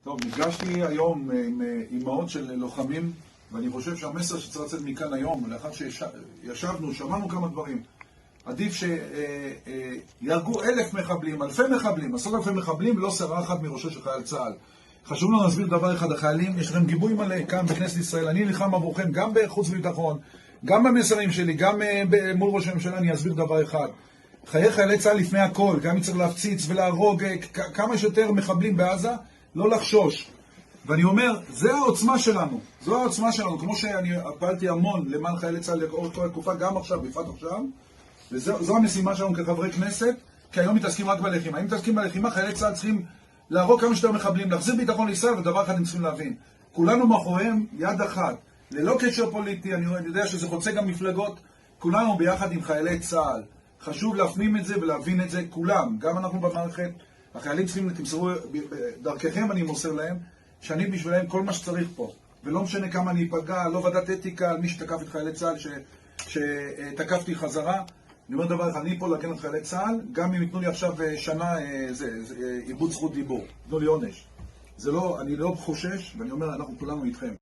טוב, נפגשתי היום עם אימהות של לוחמים, ואני חושב שהמסר שצריך לצאת מכאן היום, לאחר שישבנו, שמענו כמה דברים. עדיף שיהרגו 1,000 מחבלים, אלפי מחבלים, 10,000 מחבלים, ולא שערה אחת מראשו של חייל צה"ל. חשוב לנו להסביר דבר אחד, החיילים, יש לכם גיבוי מלא כאן בכנסת ישראל, אני נלחם עבורכם גם בחוץ וביטחון, גם במסרים שלי, גם מול ראש הממשלה, אני אסביר דבר אחד. חיי חיילי צה"ל לפני הכל, גם אם צריך להפציץ ולהרוג כמה שיותר מחבלים בעזה, לא לחשוש. ואני אומר, זה העוצמה שלנו, זו העוצמה שלנו, כמו שאני פעלתי המון למען חיילי צה"ל לאורך כל התקופה, גם עכשיו, בפרט עכשיו, וזו המשימה שלנו כחברי כנסת, כי היום מתעסקים רק בלחימה. אם מתעסקים בלחימה, חיילי צה"ל צריכים להרוג כמה שיותר מחבלים, להחזיר ביטחון לישראל, ודבר אחד הם צריכים להבין. כולנו מאחוריהם יד אחת, ללא קשר פוליטי, אני יודע שזה חוצה גם מפלגות, כולנו ביחד עם חיילי צה"ל. חשוב להפנים את זה ולהבין את זה, כולם, גם אנחנו במערכת, החיילים צריכים, תמסרו דרככם, אני מוסר להם, שאני בשבילם כל מה שצריך פה. ולא משנה כמה אני אפגע, לא ועדת אתיקה, על מי שתקף את חיילי צה"ל, שתקפתי חזרה. אני אומר דבר אחד, אני פה להגן על חיילי צה"ל, גם אם ייתנו לי עכשיו שנה, איבוד זכות דיבור, ייתנו לי עונש. אני לא חושש, ואני אומר, אנחנו כולנו איתכם.